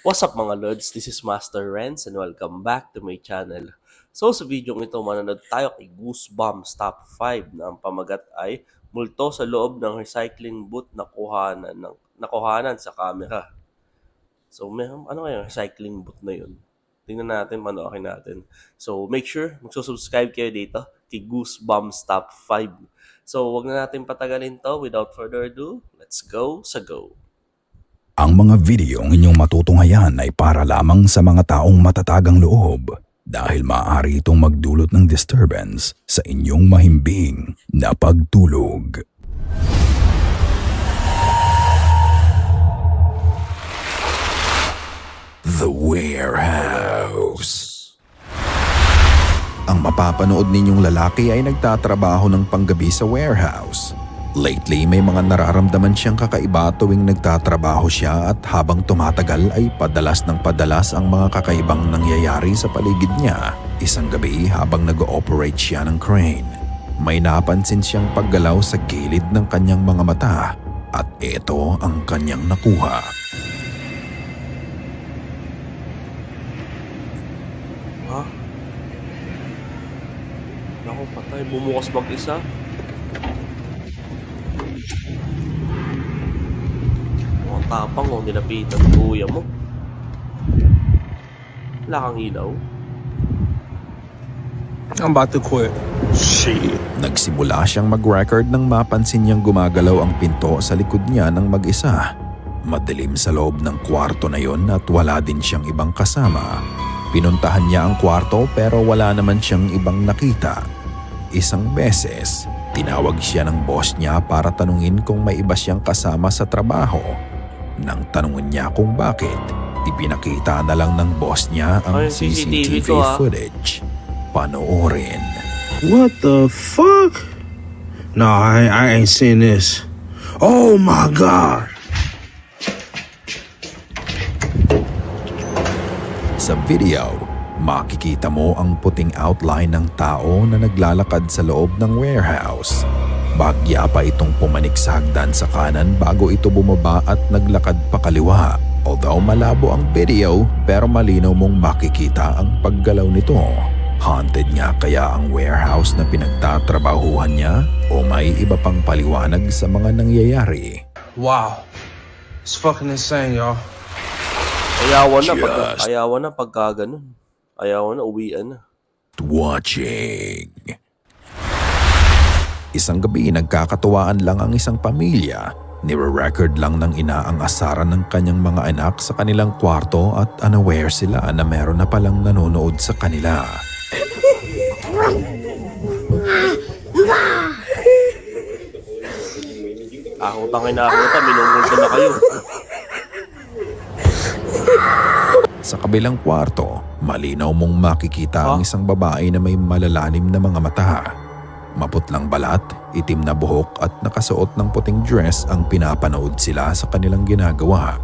What's up mga Lods? This is Master Renz and welcome back to my channel. So sa video ito, manonood tayo kay Goosebumps Top 5 na ang pamagat ay multo sa loob ng recycling booth na nakuhanan sa camera. So ano kaya recycling booth na yun? Tingnan natin, panoorin natin. So make sure magsusubscribe kayo dito kay Goosebumps Top 5. So wag na natin patagalin to. Without further ado, let's go sa go! Ang mga videong inyong matutunghayan ay para lamang sa mga taong matatagang loob dahil maaari itong magdulot ng disturbance sa inyong mahimbing na pagtulog. The Warehouse. Ang mapapanood ninyong lalaki ay nagtatrabaho ng panggabi sa warehouse. Lately, may mga nararamdaman siyang kakaiba tuwing nagtatrabaho siya at habang tumatagal ay padalas ng padalas ang mga kakaibang nangyayari sa paligid niya. Isang gabi habang nag-ooperate siya ng crane, may napansin siyang paggalaw sa gilid ng kanyang mga mata at ito ang kanyang nakuha. Ha? Naku, patay. Bumukas mag-isa. Mga tapang o nilapitan ng kuya mo. Wala kang ilaw. I'm about to quit. Shit. Nagsimula siyang mag-record nang mapansin niyang gumagalaw ang pinto sa likod niya ng mag-isa. Madilim sa loob ng kwarto na yon at wala din siyang ibang kasama. Pinuntahan niya ang kwarto pero wala naman siyang ibang nakita. Isang beses, tinawag siya ng boss niya para tanungin kung may iba siyang kasama sa trabaho. Nang tanungin niya kung bakit, ipinakita na lang ng boss niya ang Ay, CCTV CCTV ko, footage. Panoorin. What the fuck? No, I ain't seen this. Oh my God. Sa video, makikita mo ang puting outline ng tao na naglalakad sa loob ng warehouse. Bagya pa itong pumanik sa hagdan sa kanan bago ito bumaba at naglakad pa kaliwa. Although malabo ang video, pero malinaw mong makikita ang paggalaw nito. Haunted nga kaya ang warehouse na pinagtatrabahuhan niya o may iba pang paliwanag sa mga nangyayari? Wow. It's fucking insane, y'all. Ayawan na pagka ganun. Ayawan na, uwian na. Watching. Isang gabi nagkakatuwaan lang ang isang pamilya. Nire-record lang ng ina ang asaran ng kanyang mga anak sa kanilang kwarto at unaware sila na meron na palang nanonood sa kanila. Minumulto na kayo. Sa kabilang kwarto, malinaw mong makikita ang isang babae na may malalalim na mga mata. Maputlang balat, itim na buhok at nakasuot ng puting dress ang pinapanood sila sa kanilang ginagawa.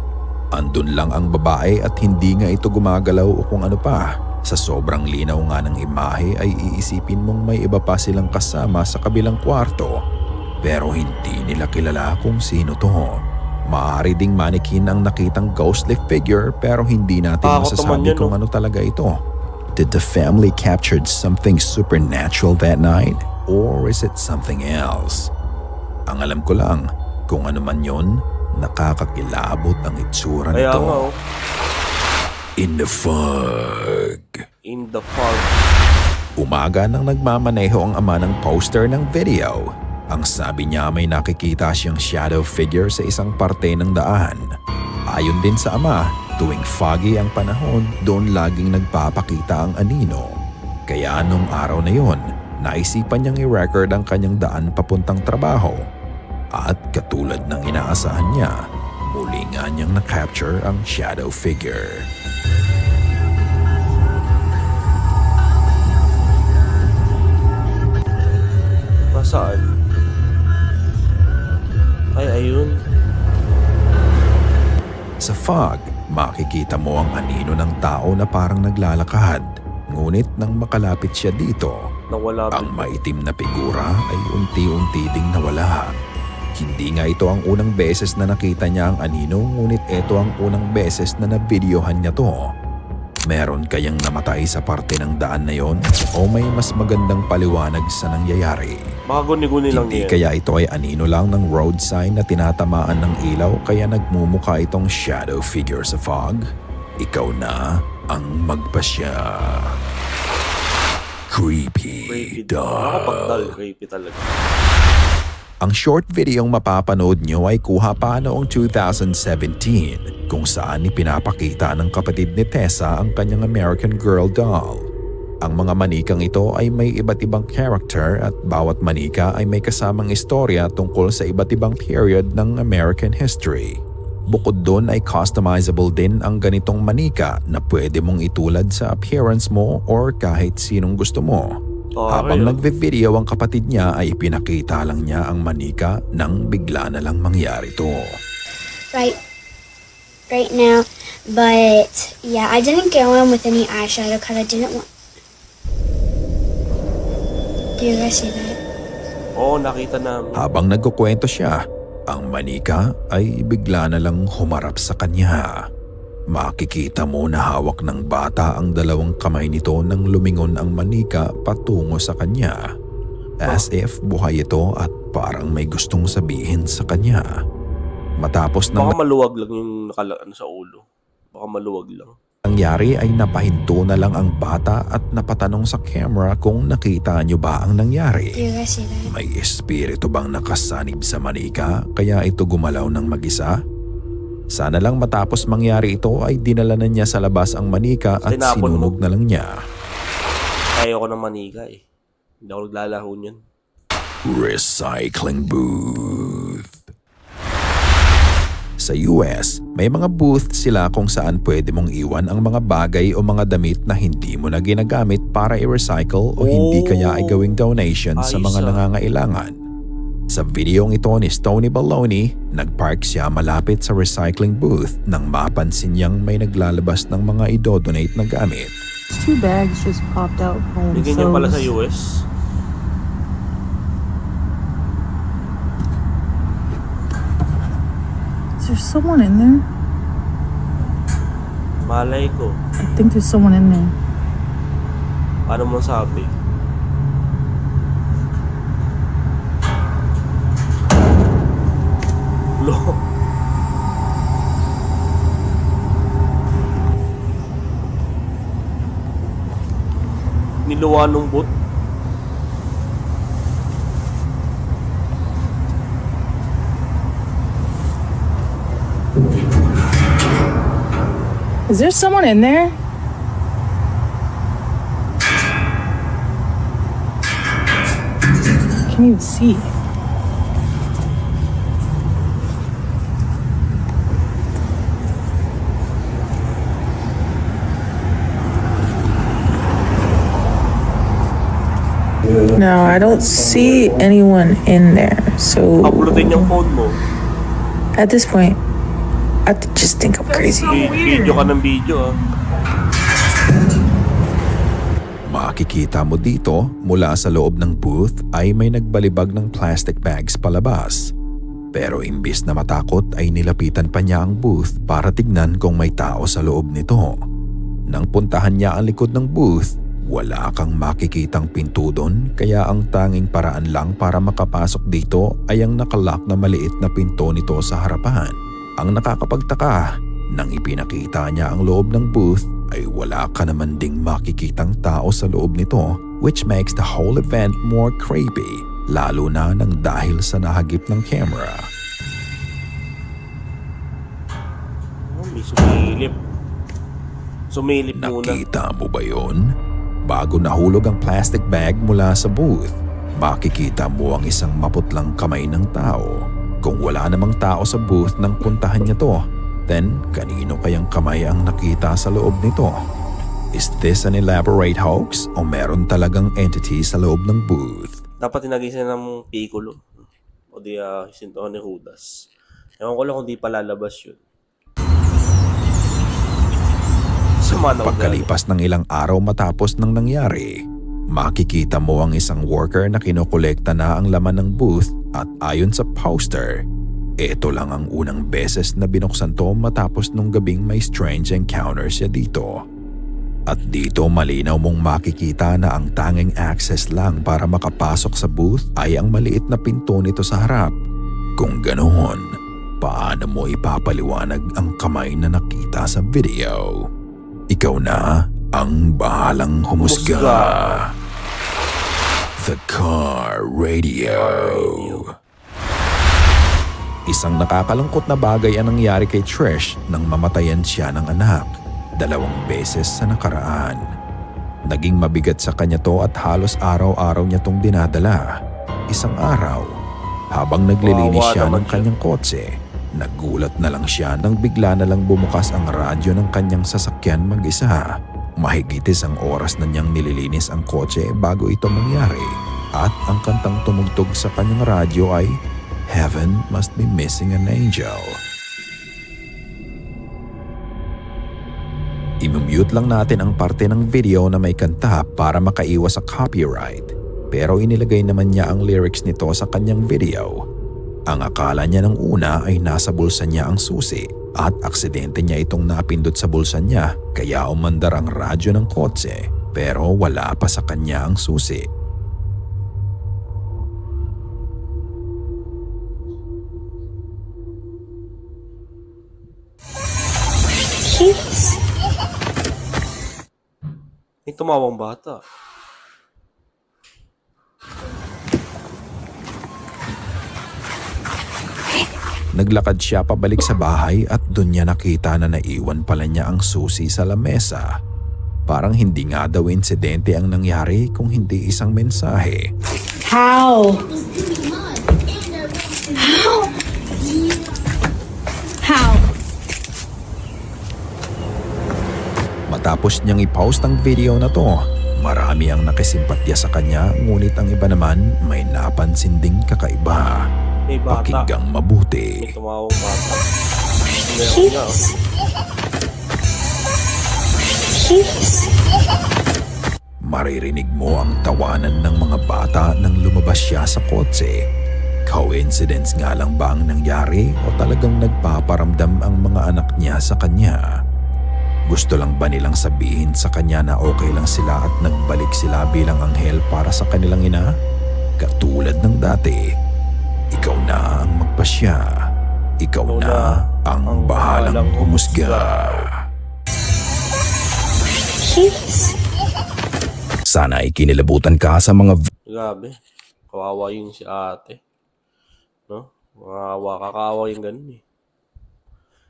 Andun lang ang babae at hindi nga ito gumagalaw o kung ano pa. Sa sobrang linaw nga ng imahe ay iisipin mong may iba pa silang kasama sa kabilang kwarto. Pero hindi nila kilala kung sino to. Maaari ding manikin ang nakitang ghostly figure pero hindi natin masasabi kung ano talaga ito. Did the family captured something supernatural that night? Or is it something else? Ang alam ko lang, kung ano man yon, nakakakilabot ang itsura Kaya nito. nga, oh. In the fog. In the fog. Umaga nang nagmamaneho ang ama ng poster ng video. Ang sabi niya may nakikita siyang shadow figure sa isang parte ng daan. Ayon din sa ama, tuwing foggy ang panahon, doon laging nagpapakita ang anino. Kaya nung araw na yon, naisipan niyang i-record ang kanyang daan papuntang trabaho. At katulad ng inaasahan niya, muli nga niyang na-capture ang shadow figure. Saan? Ay, ayun. Sa fog, makikita mo ang anino ng tao na parang naglalakad. Ngunit nang makalapit siya dito, Nawala ang maitim na figura ay unti-unti ding nawala. Hindi nga ito ang unang beses na nakita niya ang anino, ngunit ito ang unang beses na nabidyohan niya to. Meron kayang namatay sa parte ng daan na yon o may mas magandang paliwanag sa nangyayari? Baka guni-guni lang Hindi niya. kaya ito ay anino lang ng road sign na tinatamaan ng ilaw kaya nagmumukha itong shadow figure sa fog? Ikaw na ang magpasya. Creepy Nakapagdal, dog. creepy talaga. Ang short videong mapapanood nyo ay kuha pa noong 2017 kung saan ipinapakita ng kapatid ni Tessa ang kanyang American Girl doll. Ang mga manikang ito ay may iba't ibang character at bawat manika ay may kasamang istorya tungkol sa iba't ibang period ng American history. Bukod doon ay customizable din ang ganitong manika na pwede mong itulad sa appearance mo or kahit sinong gusto mo. Habang nagve-video ang kapatid niya ay pinakita lang niya ang manika nang bigla na lang mangyari to. Right now, but yeah, I didn't go in with any eyeshadow because I didn't want. Do you guys see that? Oo, nakita namin. Habang nagkukwento siya, ang manika ay bigla na lang humarap sa kanya. Makikita mo na hawak ng bata ang dalawang kamay nito nang lumingon ang manika patungo sa kanya. As if buhay ito at parang may gustong sabihin sa kanya. Matapos ng Baka maluwag lang yung nakalaan sa ulo. Baka maluwag lang. nangyari ay napahinto na lang ang bata at napatanong sa camera kung nakita niyo ba ang Do nangyari. you guys see that? May espiritu bang nakasanib sa manika kaya ito gumalaw ng mag-isa? Sana lang matapos mangyari ito ay dinala na niya sa labas ang manika at Tinapon mo. sinunog na lang niya. Ayaw ko ng manika eh. Hindi ako naglalaro niyan. Recycling booth. Sa US, may mga booth sila kung saan pwede mong iwan ang mga bagay o mga damit na hindi mo na ginagamit para i-recycle o hindi kaya ay gawing donation sa mga nangangailangan. Sa videong ito ni Stoney Baloney, nagpark siya malapit sa recycling booth nang mapansin niyang may naglalabas ng mga idodonate na gamit. Two bags just popped out home. May ganyan pala sa US. Is there someone in there? Malay ko. I think there's someone in there. Ano mo sabi? Lo. Niluwa nung boot. Is there someone in there? Can't even see. No, I don't see anyone in there. So Uploadin yung phone mo. at this point, I just think I'm crazy. Video ka ng video ah. Makikita mo dito mula sa loob ng booth ay may nagbalibag ng plastic bags palabas. Pero imbis na matakot ay nilapitan pa niya ang booth para tignan kung may tao sa loob nito. Nang puntahan niya ang likod ng booth, wala kang makikitang pinto doon kaya ang tanging paraan lang para makapasok dito ay ang nakalock na maliit na pinto nito sa harapan. Ang nakakapagtaka, nang ipinakita niya ang loob ng booth ay wala ka naman ding makikitang tao sa loob nito, which makes the whole event more creepy, lalo na nang dahil sa nahagip ng camera. Oh, may sumilip. Sumilip muna. Nakita mo ba yun? Bago nahulog ang plastic bag mula sa booth, makikita mo ang isang maputlang kamay ng tao. Kung wala namang tao sa booth nang puntahan niya to, then kanino kayang kamay ang nakita sa loob nito? Is this an elaborate hoax o meron talagang entity sa loob ng booth? Dapat tinagisan ng Piccolo. O di sintuhan ni Judas. Ewan ko lang kung di pa lalabas yun. Sama na ugali. Pagkalipas ng ilang araw matapos ng nangyari, makikita mo ang isang worker na kinokolekta na ang laman ng booth At ayon sa poster, ito lang ang unang beses na binuksan to matapos nung gabing may strange encounter siya dito. At dito malinaw mong makikita na ang tanging access lang para makapasok sa booth ay ang maliit na pinto nito sa harap. Kung ganoon, paano mo ipapaliwanag ang kamay na nakita sa video? Ikaw na ang bahalang humusga. The Car Radio. Isang nakakalungkot na bagay ang nangyari kay Trish nang mamatayan siya ng anak 2 beses sa nakaraan. Naging mabigat sa kanya to at halos araw-araw niya tong dinadala. Isang araw, habang naglilinis Wawa siya naman ng siya. kanyang kotse, nagulat na lang siya nang bigla na lang bumukas ang radyo ng kanyang sasakyan mag-isa. Mahigit 1 oras na niyang nililinis ang kotse bago ito mangyari. At ang kantang tumugtog sa kanyang radyo ay Heaven Must Be Missing an Angel. Imumute lang natin ang parte ng video na may kanta para makaiwas sa copyright. Pero inilagay naman niya ang lyrics nito sa kanyang video. Ang akala niya ng una ay nasa bulsa niya ang susi at aksidente niya itong napindot sa bulsa niya kaya umandar ang radyo ng kotse pero wala pa sa kanya ang susi. Jeez. May tumawang bata. Naglakad siya pabalik sa bahay at doon niya nakita na naiwan pala niya ang susi sa lamesa. Parang hindi nga daw insidente ang nangyari kung hindi isang mensahe. How? How? Matapos niyang i-post ang video na to, marami ang nakisimpatya sa kanya ngunit ang iba naman may napansin ding kakaiba. May bata. Pakinggang mabuti. May tumawang bata. Meron niya. Jeez. Maririnig mo ang tawanan ng mga bata nang lumabas siya sa kotse. Coincidence nga lang ba ang nangyari o talagang nagpaparamdam ang mga anak niya sa kanya? Gusto lang ba nilang sabihin sa kanya na okay lang sila at nagbalik sila bilang anghel para sa kanilang ina? Katulad ng dati, ikaw na ang magpasya. Ikaw na ang bahalang humusga. Jeez. Sana ay kinilabutan ka sa mga Grabe. Kawawa yun si ate. No? Kakaawa yung ganun eh.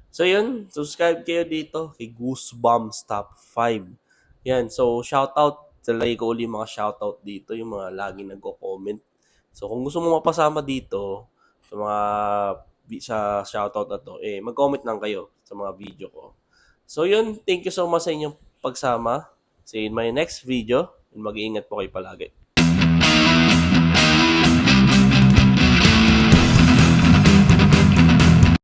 So yun, subscribe kayo dito kay Goosebumps Top 5. Yan, so shoutout. Talagay ko uli mga shoutout dito, yung mga lagi nagko-comment. So kung gusto mo mapasama dito sa mga sa shoutout na to, mag-comment lang kayo sa mga video ko. So yun, thank you so much sa inyong pagsama. See you in my next video. Mag-iingat po kayo palagi.